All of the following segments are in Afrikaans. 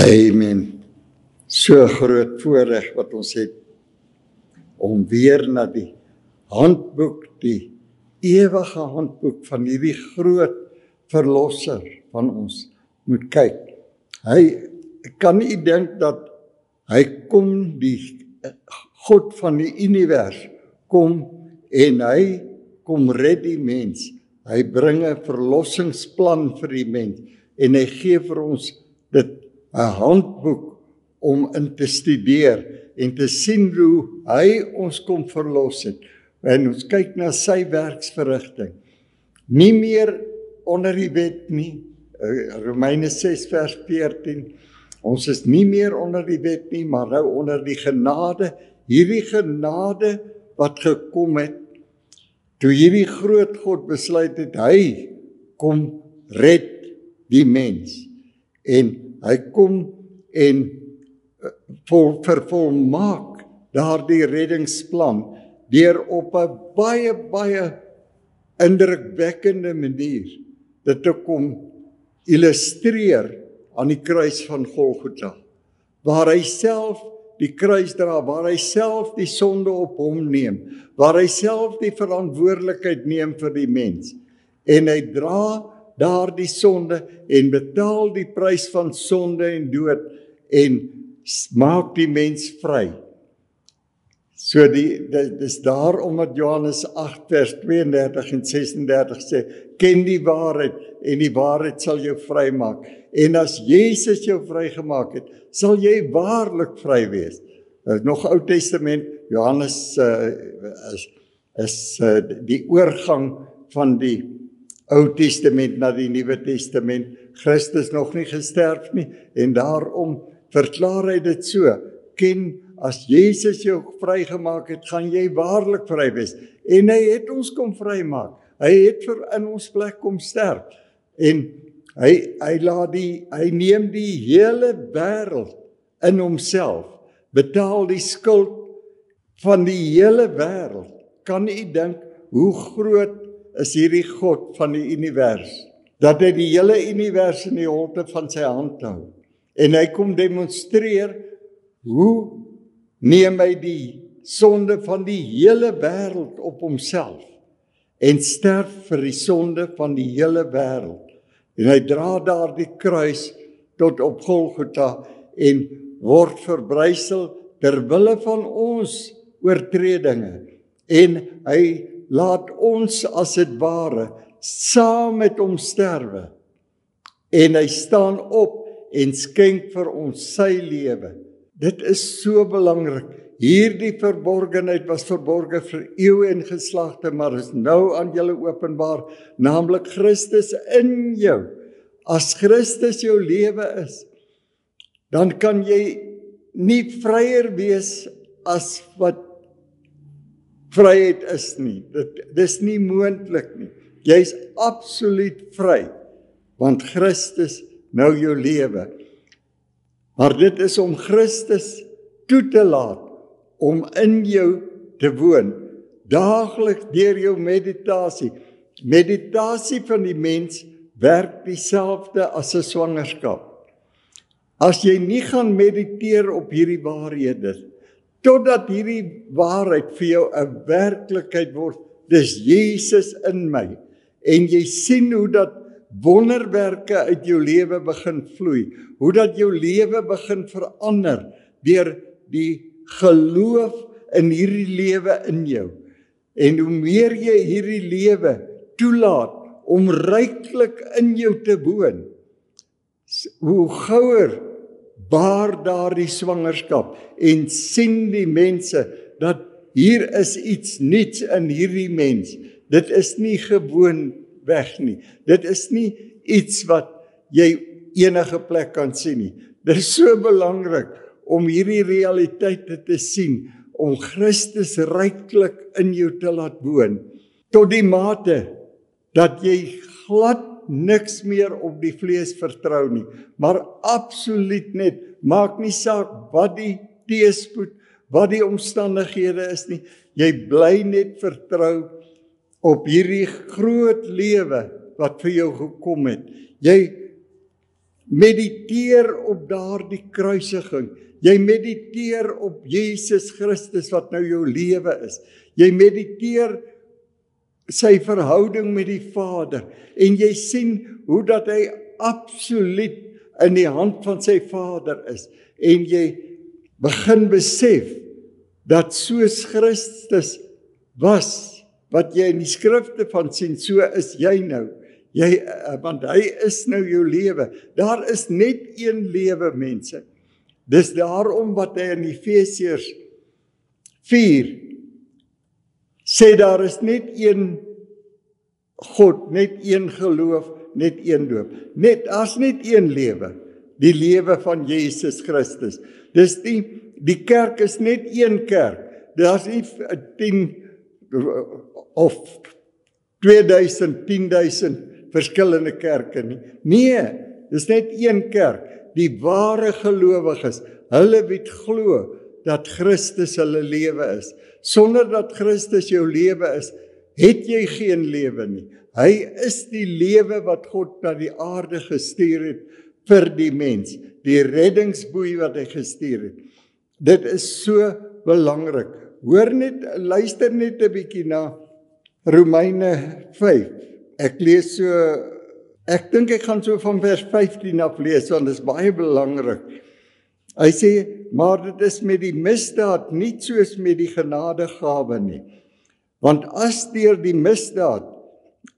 Amen. So groot voorreg wat ons het om weer na die handboek, die ewige handboek van hierdie groot verlosser van ons moet kyk. Ek kan nie dink dat hy kom, die God van die univers kom en hy kom red die mens. Hy bring 'n verlossingsplan vir die mens en hy gee vir ons dit 'n handboek om in te studeer en te sien hoe hy ons kom verlos het. En ons kyk na sy werksverrigting. Nie meer onder die wet nie. Romeine 6 vers 14. Ons is nie meer onder die wet nie, maar nou onder die genade. Hierdie genade wat gekom het, toe hierdie groot God besluit het, hy kom red die mens. En hy kom en vervolmaak daardie reddingsplan deur op 'n baie indrukwekkende manier dit te kom illustreer aan die kruis van Golgotha, waar hy self die kruis dra, waar hy self die sonde op hom neem, waar hy self die verantwoordelikheid neem vir die mens. En hy dra daardie sonde en betaal die prys van sonde en dood en maak die mens vry. So dit is daarom dat Johannes 8 vers 32 en 36 sê, ken die waarheid en die waarheid sal jou vry maak. En as Jesus jou vrygemaak het, sal jy waarlik vry wees. Nog Ou Testament, Johannes is die oorgang van die Ou Testament na die Nuwe Testament. Christus nog nie gesterf nie en daarom verklaar hy dit so, as Jesus jou vrygemaak het, gaan jy waarlik vry wees. En hy het ons kom vrymaak. Hy het in ons plek kom sterf. En hy neem die hele wêreld in homself, betaal die skuld van die hele wêreld. Kan u dink hoe groot is hierdie God van die univers, dat hy die hele univers in die holte van sy hand hou. En hy kom demonstreer hoe neem hy die sonde van die hele wêreld op homself en sterf vir die sonde van die hele wêreld. En hy dra daar die kruis tot op Golgotha en word verbrysel ter wille van ons oortredinge. En hy laat ons as dit ware saam met hom sterwe. En hy staan op en skenk vir ons sy lewe. Dit is so belangrik. Hierdie verborgenheid was verborgen vir eeue en geslagte, maar is nou aan julle openbaar, naamlik Christus in jou. As Christus jou lewe is, dan kan jy nie vryer wees as wat vryheid is nie. Dit is nie moontlik nie. Jy is absoluut vry, want Christus nou jou lewe. Maar dit is om Christus toe te laat, om in jou te woon, daagliks deur jou meditasie. Meditasie van die mens werk dieselfde as 'n swangerskap. As jy nie gaan mediteer op hierdie waarhede, totdat hierdie waarheid vir jou 'n werklikheid word, dis Jesus in my, en jy sien hoe dat wonderwerke uit jou lewe begin vloei, hoe dat jou lewe begin verander deur die geloof in hierdie lewe in jou. En hoe meer jy hierdie lewe toelaat om ryklik in jou te woon, hoe gouer baar daardie swangerskap en sien die mense dat hier is iets niets in hierdie mens. Dit is nie gewoon weg nie. Dit is nie iets wat jy enige plek kan sien nie. Dit is so belangrik om hierdie realiteite te sien, om Christus ryklik in jou te laat woon, tot die mate dat jy glad niks meer op die vlees vertrou nie, maar absoluut net, maak nie saak wat die teëspoed, wat die omstandighede is nie, jy bly net vertrou op hierdie groot lewe wat vir jou gekom het. Jy mediteer op daardie kruisiging. Jy mediteer op Jesus Christus wat nou jou lewe is. Jy mediteer sy verhouding met die Vader en jy sien hoe dat hy absoluut in die hand van sy Vader is en jy begin besef dat soos Christus was, wat jy in die skrifte van sien, so is jy nou. Want hy is nou jou lewe. Daar is net een lewe, mense. Dis daarom wat hy in Efesiërs 4 sê daar is net een God, net een geloof, net een doop. Daar's net een lewe, die lewe van Jesus Christus. Dis die kerk is net een kerk. Daar's nie 10 of 2000, 10.000 verskillende kerke nie. Nee, dis net een kerk. Die ware gelowiges, hulle wat glo dat Christus hulle lewe is. Sonder dat Christus jou lewe is, het jy geen lewe nie. Hy is die lewe wat God na die aarde gestuur het vir die mens. Die reddingsboei wat hy gestuur het. Dit is so belangrik. Luister net 'n bietjie na Romeine 5. Ek lees so, ek dink ek gaan so van vers 15 af lees, want dit is baie belangrik. Hy sê, maar dit is met die misdaad nie soos met die genadegawe nie. Want as deur die misdaad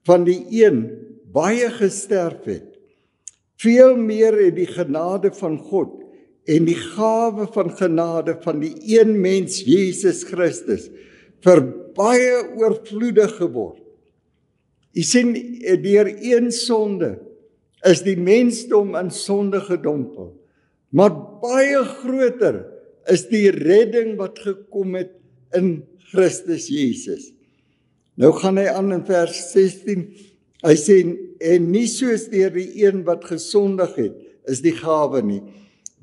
van die een baie gesterf het, veel meer het die genade van God en die gawe van genade van die een mens, Jesus Christus, vir baie oorvloedig geword. Jy sien, deur een sonde is die mensdom in sonde gedompel. Maar baie groter is die redding wat gekom het in Christus Jesus. Nou gaan hy aan in vers 16, hy sê, en nie soos deur die een wat gesondig het, is die gawe nie,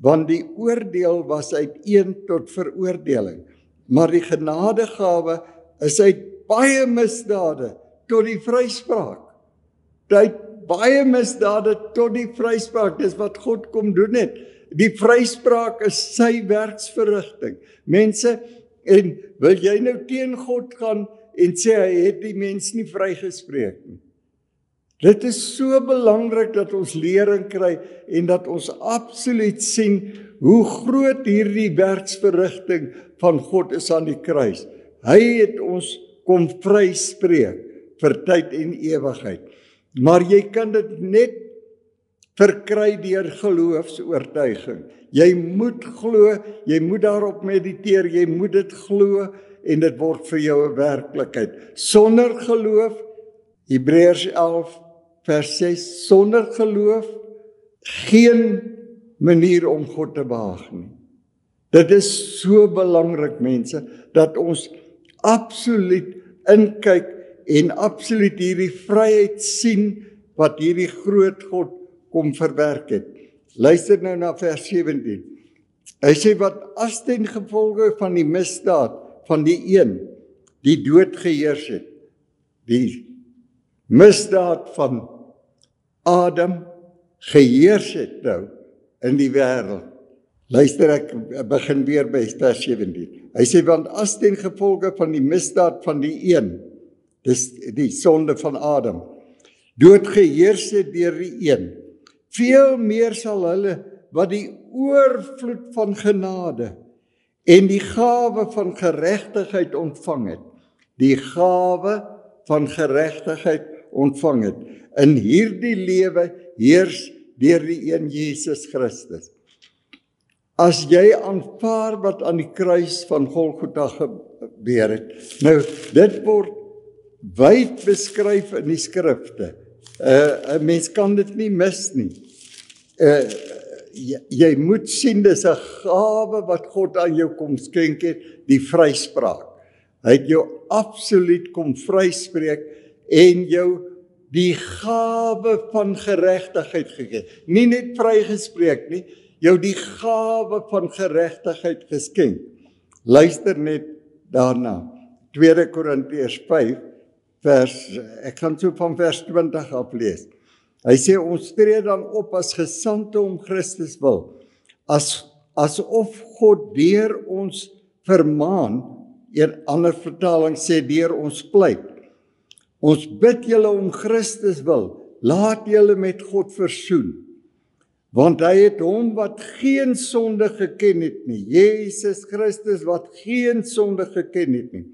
want die oordeel was uit een tot veroordeling, maar die genadegawe is uit baie misdade tot die vryspraak. Uit baie misdade tot die vryspraak, dis wat God kom doen het. Die vryspraak is sy werksverrigting. Mense, en wil jy nou teen God gaan en sê hy het die mens nie vrygespreek nie? Dit is so belangrik dat ons lering kry en dat ons absoluut sien hoe groot hierdie werksverrigting van God is aan die kruis. Hy het ons kom vryspreek vir tyd en ewigheid. Maar jy kan dit net verkry deur geloofsoortuiging. Jy moet glo, jy moet daarop mediteer, jy moet dit glo en dit word vir jou 'n werklikheid. Sonder geloof, Hebreërs 11 vers 6, sonder geloof geen manier om God te behaag nie. Dit is so belangrik, mense, dat ons absoluut inkyk en absoluut hierdie vryheid sien wat hierdie groot God kom verwerk het. Luister nou na vers 17. Hy sê, wat as ten gevolge van die misdaad van die een, die dood geheers het, die misdaad van Adam geheers het nou in die wêreld. Luister, ek begin weer by vers 17. Hy sê, want as ten gevolge van die misdaad van die een, dis die sonde van Adam, dood geheers het deur die een, veel meer sal hulle wat die oorvloed van genade en die gawe van geregtigheid ontvang het, die gawe van geregtigheid ontvang het, in hierdie lewe heers deur die een Jesus Christus. As jy aanvaar wat aan die kruis van Golgotha gebeur het, nou dit word wyd beskryf in die skrifte. 'n Mens kan dit nie mis nie. Jy moet sien, dis 'n gawe wat God aan jou kom skenk het, die vryspraak. Hy het jou absoluut kom vryspreek en jou die gawe van geregtigheid gegee. Nie net vrygespreek nie, jou die gawe van geregtigheid geskenk. Luister net daarna. 2 Korintiërs 5 ek gaan so van vers 20 af lees. Hy sê ons tree dan op as gesandte om Christus wil, asof God deur ons vermaan, een ander vertaling sê deur ons pleit. Ons bid julle om Christus wil, laat julle met God versoen, want hy het hom wat geen sonde geken het nie, Jesus Christus wat geen sonde geken het nie,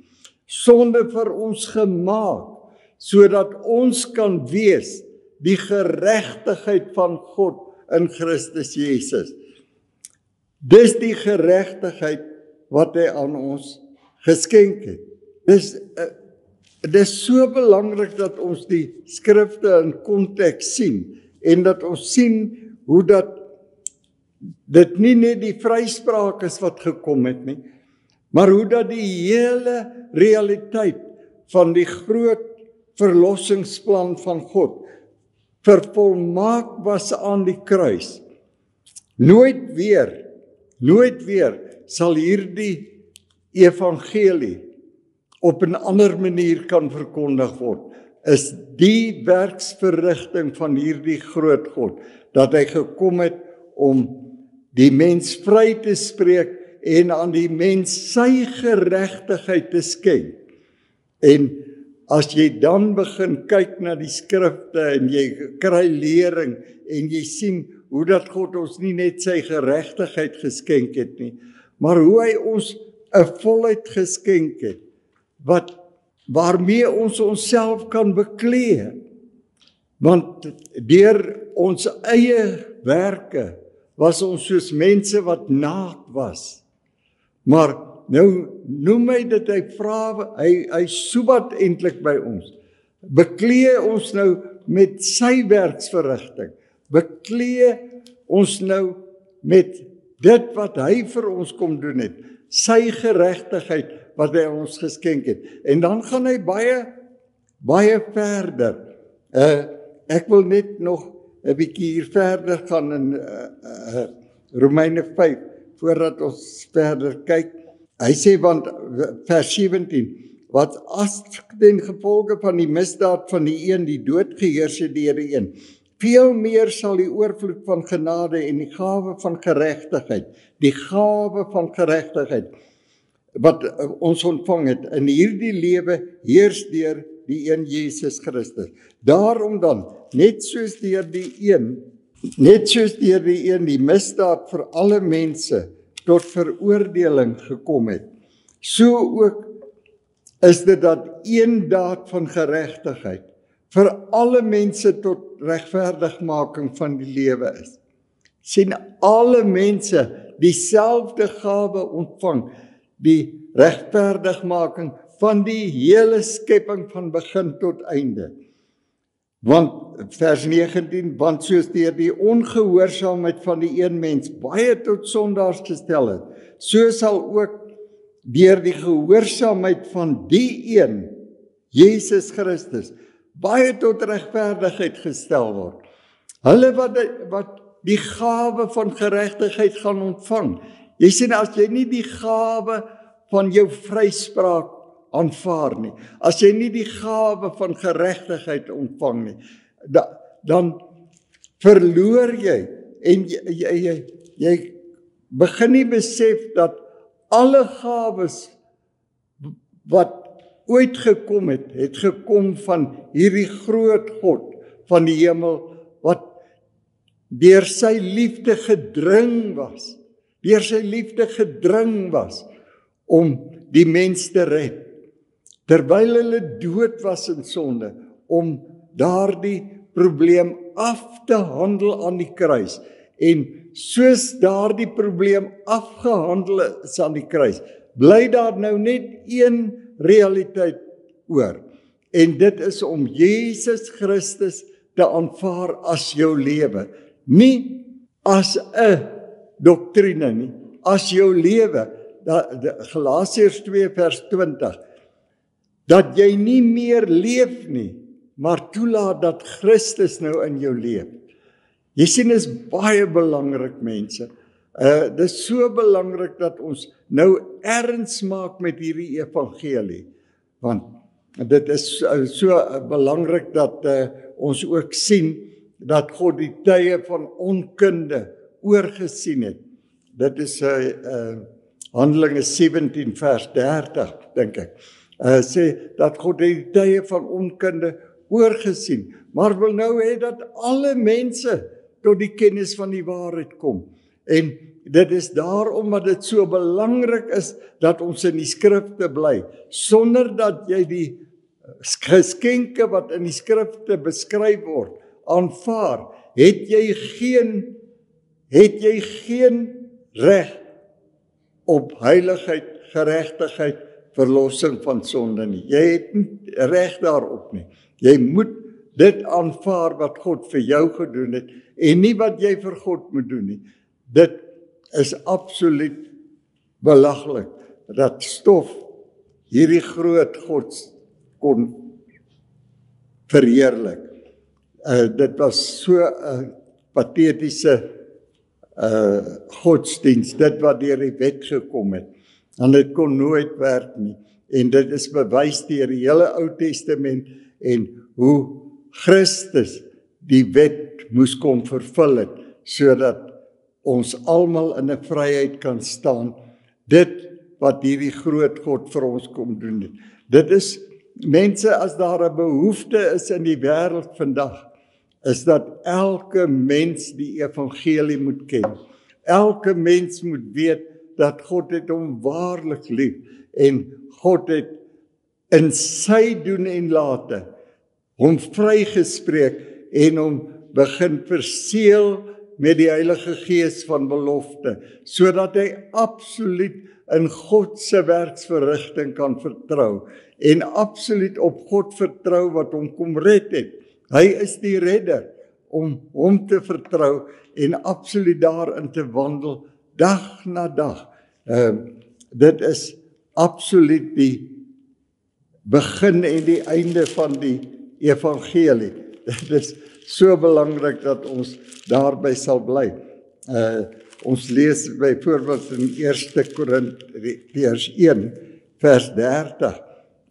sonde vir ons gemaak, sodat ons kan wees die geregtigheid van God in Christus Jesus. Dis die geregtigheid wat hy aan ons geskenk het. Dis so belangrik dat ons die skrifte in konteks sien en dat ons sien hoe dat dit nie net die vryspraak is wat gekom het nie, maar hoe dat die hele realiteit van die groot verlossingsplan van God vervolmaak was aan die kruis. Nooit weer sal hierdie evangelie op 'n ander manier kan verkondig word, is die werksverrigting van hierdie groot God, dat hy gekom het om die mens vry te spreek en aan die mens sy geregtigheid te skenk. En as jy dan begin kyk na die skrifte en jy kry lering en jy sien hoe dat God ons nie net sy geregtigheid geskenk het nie, maar hoe hy ons 'n volheid geskenk het, waarmee ons onsself kan beklee. Want deur ons eie werke was ons soos mense wat naak was. Maar nou noem hy dit, hy vra, hy soebat eintlik by ons. Beklee ons nou met sy werksverrigting. Beklee ons nou met dit wat hy vir ons kom doen het. Sy geregtigheid wat hy ons geskenk het. En dan gaan hy baie verder. Ek wil net nog 'n bietjie hier verder gaan in Romeine 5, voordat ons verder kyk. Hy sê, want vers 17, wat as ten gevolge van die misdaad van die een die dood geheers het deur die een, veel meer sal die oorvloed van genade en die gawe van geregtigheid, wat ons ontvang het in hierdie lewe heers deur die een Jesus Christus. Daarom dan, net soos deur die een die misdaad vir alle mense tot veroordeling gekom het, so ook is dit dat een daad van geregtigheid vir alle mense tot regverdigmaking van die lewe is. Sien, alle mense dieselfde gawe ontvang, die regverdigmaking van die hele skepping van begin tot einde. Want, vers 19, want soos deur die ongehoorsaamheid van die een mens baie tot sondaars gestel het, so sal ook deur die gehoorsaamheid van die een, Jesus Christus, baie tot regverdigheid gestel word. Hulle wat die gawe van geregtigheid gaan ontvang. Jy sien, as jy nie die gawe van jou vryspraak aanvaar nie, as jy nie die gawe van geregtigheid ontvang nie, dan verloor jy en jy begin nie besef dat alle gawes wat ooit gekom het gekom van hierdie groot God van die hemel, wat deur sy liefde gedring was, om die mens te red, terwyl hulle dood was in sonde, om daardie probleem af te handel aan die kruis. En soos daardie probleem afgehandel is aan die kruis, bly daar nou net een realiteit oor. En dit is om Jesus Christus te aanvaar as jou lewe. Nie as 'n doktrine nie, as jou lewe. Galasiërs 2 vers 20. Dat jy nie meer leef nie, maar toelaat dat Christus nou in jou leef. Jy sien, is baie belangrik, mense. Dis so belangrik dat ons nou erns maak met hierdie evangelie. Want dit is so belangrik dat ons ook sien dat God die tye van onkunde oorgesien het. Dit is Handelinge 17 vers 30, dink ek. Sê dat God die tye van onkunde oorgesien, maar wil nou hê dat alle mense tot die kennis van die waarheid kom. En dit is daarom wat dit so belangrik is dat ons in die skrifte bly, sonder dat jy die geskenke wat in die skrifte beskryf word, aanvaar, het jy geen reg op heiligheid, geregtigheid, verlossing van sonde nie. Jy het nie reg daarop nie. Jy moet dit aanvaar wat God vir jou gedoen het, en nie wat jy vir God moet doen nie. Dit is absoluut belaglik, dat stof hierdie groot God kon verheerlik. Dit was so 'n patetiese godsdienst, dit wat deur die wet gekom het, en dit kon nooit werk nie, en dit is bewys deur die hele Ou Testament, en hoe Christus die wet moes kom vervul het, sodat ons almal in 'n vryheid kan staan, dit wat hierdie groot God vir ons kom doen het. Dit is, mense, as daar 'n behoefte is in die wêreld vandag, is dat elke mens die evangelie moet ken. Elke mens moet weet dat God het hom waarlik lief, en God het in sy doen en late hom vrygespreek en hom begin verseël met die Heilige Gees van belofte, sodat hy absoluut in God se werksverrigting kan vertrou, en absoluut op God vertrou wat hom kom red het. Hy is die redder, om hom te vertrou en absoluut daarin te wandel, dag na dag. Dit is absoluut die begin en die einde van die evangelie. Dit is so belangrik dat ons daarby sal bly. Ons lees byvoorbeeld in 1 Korintiërs 1 vers 30.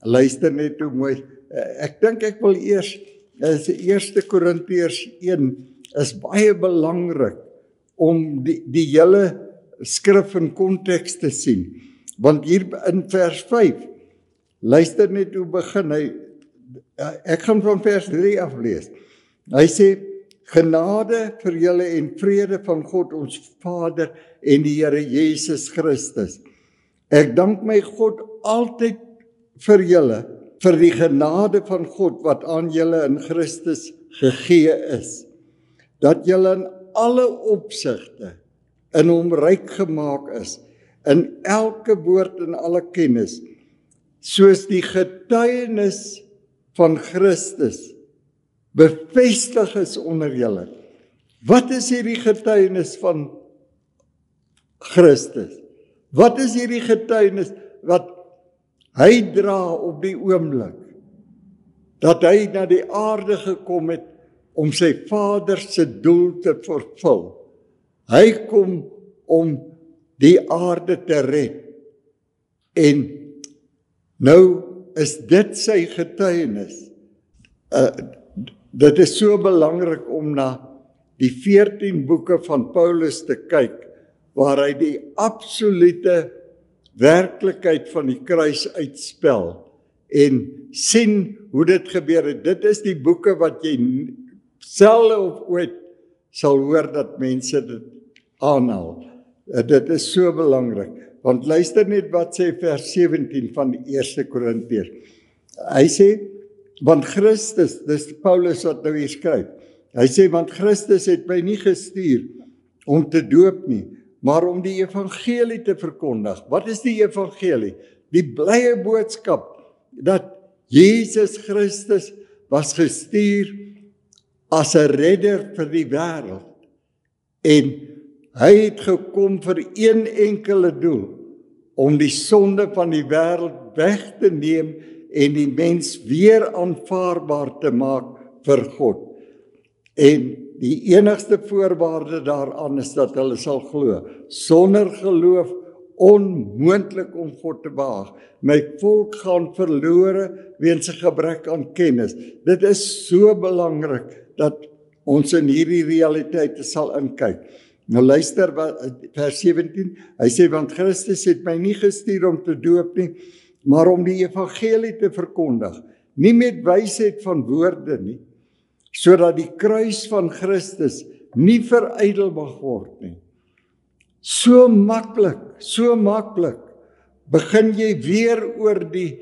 Luister net hoe mooi. Ek dink ek wil eers 1 Korintiërs 1 is baie belangrik om die hele skrif in konteks te sien. Want hier in vers 5, luister net hoe begin hy. Ek gaan van vers 3 af lees. Hy sê, genade vir julle en vrede van God ons Vader en die Here Jesus Christus. Ek dank my God altyd vir julle, vir die genade van God wat aan julle in Christus gegee is, dat julle in alle opsigte in hom ryk gemaak is, in elke woord en alle kennis, soos die getuienis van Christus bevestig is onder julle. Wat is hierdie getuienis van Christus? Wat is hierdie getuienis wat hy dra op die oomblik dat hy na die aarde gekom het om sy Vader se doel te vervul? Hy kom om die aarde te red. En nou is dit sy getuienis. Dit is so belangrik om na die 14 boeke van Paulus te kyk, waar hy die absolute werklikheid van die kruis uitspel en sien hoe dit gebeur het. Dit is die boeke wat jy selde of ooit sal hoor dat mense dit aanhaal. Dit is so belangrik, want luister net wat sê vers 17 van die 1 Korintiërs. Hy sê, want Christus, dis Paulus wat nou hier skryf, hy sê, want Christus het my nie gestuur om te doop nie, maar om die evangelie te verkondig. Wat is die evangelie? Die blye boodskap, dat Jesus Christus was gestuur as 'n redder vir die wêreld, en hy het gekom vir een enkele doel, om die sonde van die wêreld weg te neem en die mens weer aanvaarbaar te maak vir God. En die enigste voorwaarde daaraan is dat hulle sal glo. Sonder geloof onmoontlik om God te behaag. My volk gaan verlore weens 'n gebrek aan kennis. Dit is so belangrik dat ons in hierdie realiteite sal inkyk. Nou luister vers 17, hy sê, want Christus het my nie gestuur om te doop nie, maar om die evangelie te verkondig, nie met wysheid van woorde nie, sodat die kruis van Christus nie verydel mag word nie. So maklik, begin jy weer oor die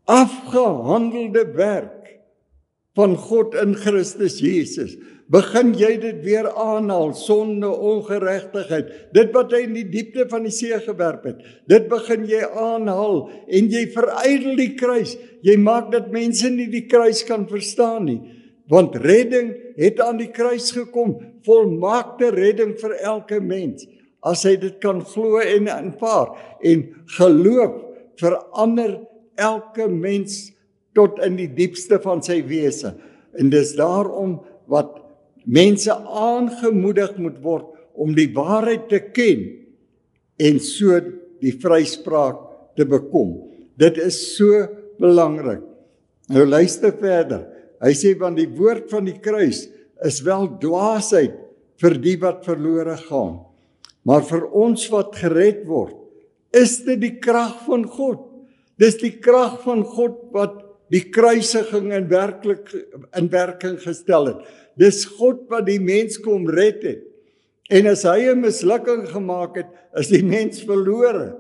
afgehandelde werk van God in Christus Jesus. Begin jy dit weer aanhaal, sonde, ongeregtigheid, dit wat hy in die diepte van die see gewerp het, dit begin jy aanhaal, en jy verydel die kruis, jy maak dat mense nie die kruis kan verstaan nie, want redding het aan die kruis gekom, volmaakte redding vir elke mens, as hy dit kan glo en aanvaar, en geloof verander elke mens tot in die diepste van sy wese, en dis daarom wat mense aangemoedig moet word om die waarheid te ken en so die vryspraak te bekom. Dit is so belangrik. Nou luister verder. Hy sê, want die woord van die kruis is wel dwaasheid vir die wat verlore gaan. Maar vir ons wat gered word, is dit die krag van God. Dis die krag van God wat die kruisiging in werking gestel het. Dis God wat die mens kom red het. En as hy 'n mislukking gemaak het, is die mens verlore.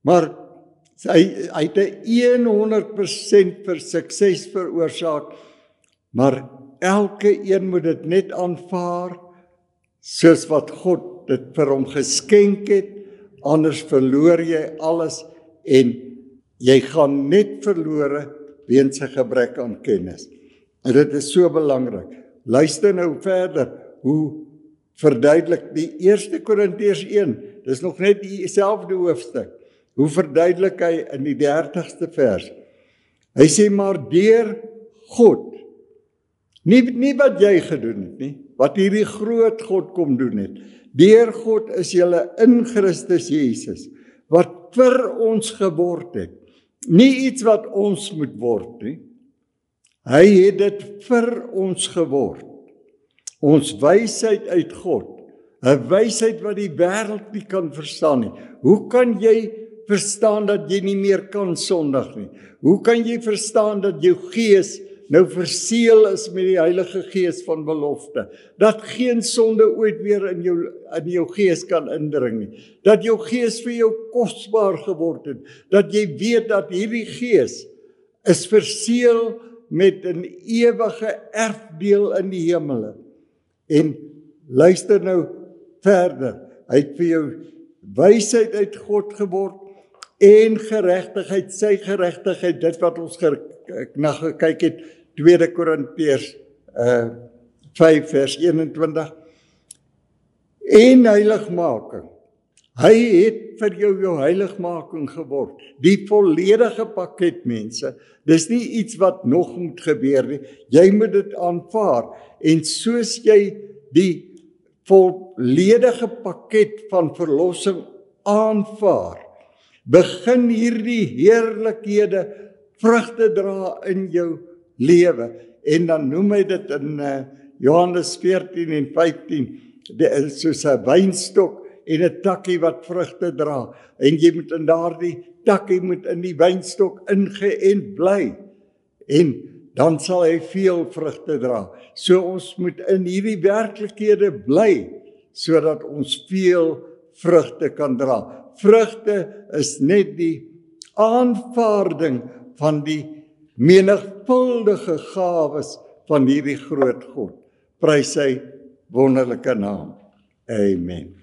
Maar hy het 'n 100% vir sukses veroorsaak. Maar elke een moet dit net aanvaar, soos wat God dit vir hom geskenk het, anders verloor jy alles, en jy gaan net verlore weens 'n gebrek aan kennis. En dit is so belangrik. Luister nou verder, hoe verduidelik die 1 Korintiërs 1, dis nog net dieselfde hoofstuk, hoe verduidelik hy in die 30ste vers. Hy sê, maar deur God, nie wat jy gedoen het nie, wat hierdie groot God kom doen het, deur God is julle in Christus Jesus, wat vir ons geword het, nie iets wat ons moet word nie, hy het dit vir ons geword, ons wysheid uit God, 'n wysheid wat die wêreld nie kan verstaan nie. Hoe kan jy verstaan dat jy nie meer kan sondig nie? Hoe kan jy verstaan dat jou gees nou verseël is met die Heilige Gees van belofte, dat geen sonde ooit weer in jou gees kan indring nie, dat jou gees vir jou kosbaar geword het, dat jy weet dat hierdie gees is verseël met 'n ewige erfdeel in die hemele. En luister nou verder, hy het vir jou wysheid uit God geword, en geregtigheid, sy geregtigheid, dit wat ons na gekyk het, 2 Korintiërs 5 vers 21, en heiligmaking. Hy het vir jou heiligmaking geword, die volledige pakket, mense. Dis nie iets wat nog moet gebeur nie, jy moet dit aanvaar, en soos jy die volledige pakket van verlossing aanvaar, begin hierdie heerlikhede vrugte dra in jou lewe, en dan noem hy dit in Johannes 14 en 15, soos 'n wynstok en 'n takkie wat vrugte dra, en jy moet in daardie takkie moet in die wynstok ingeënt bly, en dan sal hy veel vrugte dra. So ons moet in hierdie werklikhede bly, sodat ons veel vrugte kan dra. Vrugte is net die aanvaarding van die menigvuldige gawes van hierdie groot God. Prys sy wonderlike naam. Amen.